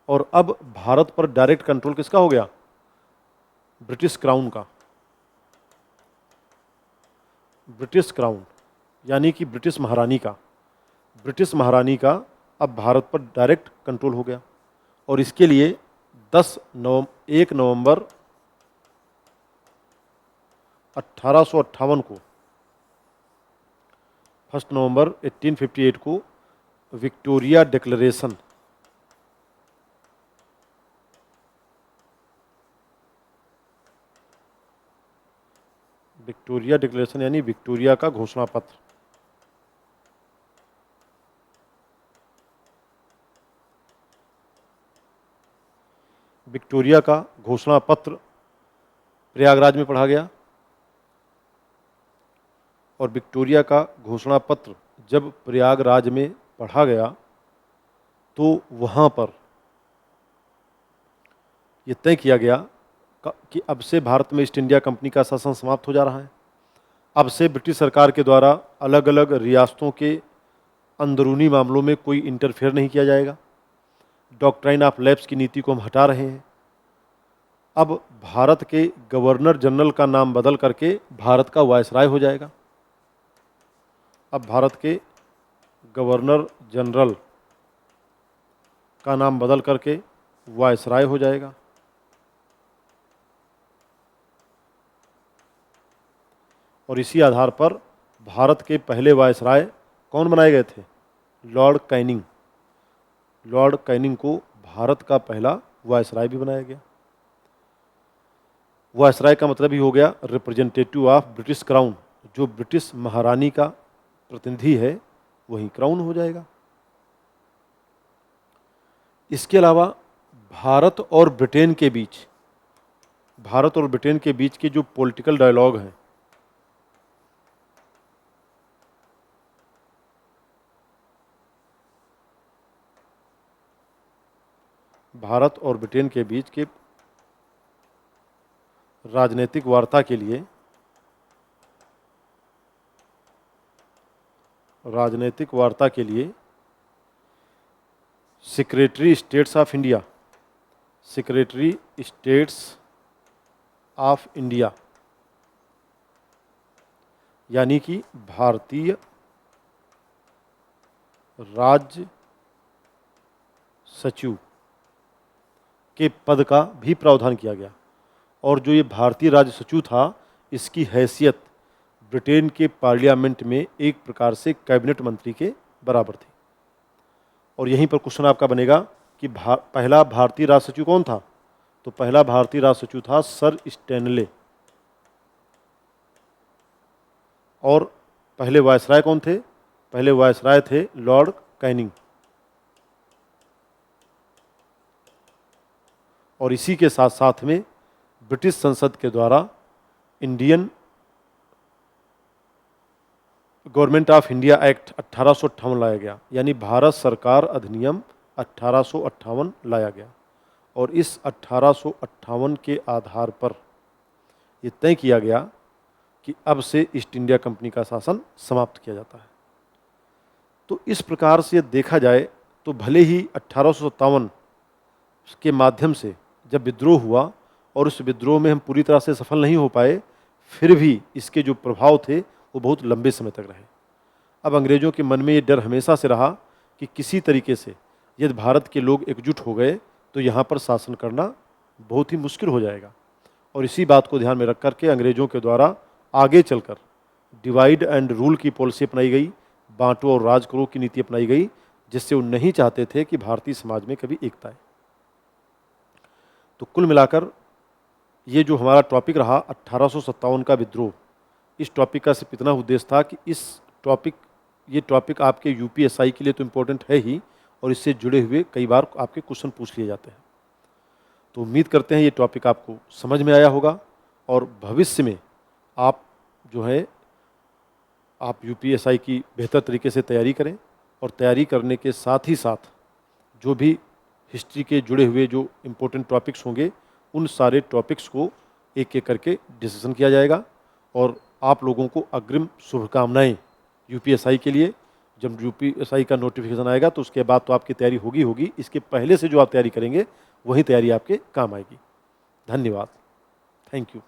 और अब भारत पर डायरेक्ट कंट्रोल किसका हो गया? ब्रिटिश क्राउन का। ब्रिटिश क्राउन यानी कि ब्रिटिश महारानी का। ब्रिटिश महारानी का अब भारत पर डायरेक्ट कंट्रोल हो गया। और इसके लिए 1 नवंबर 1858 को, 1 नवंबर 1858 को विक्टोरिया डिक्लेरेशन, विक्टोरिया डिक्लेरेशन यानी विक्टोरिया का घोषणा पत्र, विक्टोरिया का घोषणा पत्र प्रयागराज में पढ़ा गया। और विक्टोरिया का घोषणा पत्र जब प्रयागराज में पढ़ा गया तो वहाँ पर यह तय किया गया कि अब से भारत में ईस्ट इंडिया कंपनी का शासन समाप्त हो जा रहा है। अब से ब्रिटिश सरकार के द्वारा अलग अलग रियासतों के अंदरूनी मामलों में कोई इंटरफेयर नहीं किया जाएगा। डॉक्ट्राइन ऑफ लैप्स की नीति को हम हटा रहे हैं। अब भारत के गवर्नर जनरल का नाम बदल करके भारत का वायसराय हो जाएगा। अब भारत के गवर्नर जनरल का नाम बदल करके वायसराय हो जाएगा। और इसी आधार पर भारत के पहले वायसराय कौन बनाए गए थे? Lord Canning. लॉर्ड कैनिंग को भारत का पहला वायसराय भी बनाया गया। वायसराय का मतलब ही हो गया रिप्रेजेंटेटिव ऑफ ब्रिटिश क्राउन। जो ब्रिटिश महारानी का प्रतिनिधि है वही क्राउन हो जाएगा। इसके अलावा भारत और ब्रिटेन के बीच, भारत और ब्रिटेन के बीच के जो पॉलिटिकल डायलॉग हैं, भारत और ब्रिटेन के बीच के राजनीतिक वार्ता के लिए, राजनीतिक वार्ता के लिए secretary states of India, secretary states of India यानी कि भारतीय राज्य सचिव के पद का भी प्रावधान किया गया। और जो ये भारतीय राज्य सचिव था, इसकी हैसियत ब्रिटेन के पार्लियामेंट में एक प्रकार से कैबिनेट मंत्री के बराबर थी। और यहीं पर क्वेश्चन आपका बनेगा कि पहला भारतीय राज्य सचिव कौन था? तो पहला भारतीय राज्य सचिव था सर स्टैनले। और पहले वायसराय कौन थे? पहले वायसराय थे लॉर्ड कैनिंग। और इसी के साथ साथ में ब्रिटिश संसद के द्वारा Indian government of India act 1858 लाया गया, यानी भारत सरकार अधिनियम 1858 लाया गया। और इस 1858 के आधार पर ये तय किया गया कि अब से ईस्ट इंडिया कंपनी का शासन समाप्त किया जाता है। तो इस प्रकार से देखा जाए तो भले ही 1857 के माध्यम से जब विद्रोह हुआ और उस विद्रोह में हम पूरी तरह से सफल नहीं हो पाए, फिर भी इसके जो प्रभाव थे वो बहुत लंबे समय तक रहे। अब अंग्रेज़ों के मन में ये डर हमेशा से रहा कि किसी तरीके से यदि भारत के लोग एकजुट हो गए तो यहाँ पर शासन करना बहुत ही मुश्किल हो जाएगा। और इसी बात को ध्यान में रख कर के अंग्रेज़ों के द्वारा आगे चलकर डिवाइड एंड रूल की पॉलिसी अपनाई गई, बांटो और राज करो की नीति अपनाई गई, जिससे वो नहीं चाहते थे कि भारतीय समाज में कभी एकता आए। तो कुल मिलाकर ये जो हमारा टॉपिक रहा 1857 का विद्रोह, इस टॉपिक का सिर्फ इतना उद्देश्य था कि ये टॉपिक आपके यूपीएसआई के लिए तो इम्पोर्टेंट है ही, और इससे जुड़े हुए कई बार आपके क्वेश्चन पूछ लिए जाते हैं। तो उम्मीद करते हैं ये टॉपिक आपको समझ में आया होगा और भविष्य में आप जो है आप यूपीएसआई की बेहतर तरीके से तैयारी करें, और तैयारी करने के साथ ही साथ जो भी हिस्ट्री के जुड़े हुए जो इम्पोर्टेंट टॉपिक्स होंगे उन सारे टॉपिक्स को एक एक करके डिस्कशन किया जाएगा। और आप लोगों को अग्रिम शुभकामनाएं यूपीएसआई के लिए। जब यूपीएसआई का नोटिफिकेशन आएगा तो उसके बाद तो आपकी तैयारी होगी, इसके पहले से जो आप तैयारी करेंगे वही तैयारी आपके काम आएगी। धन्यवाद। Thank you.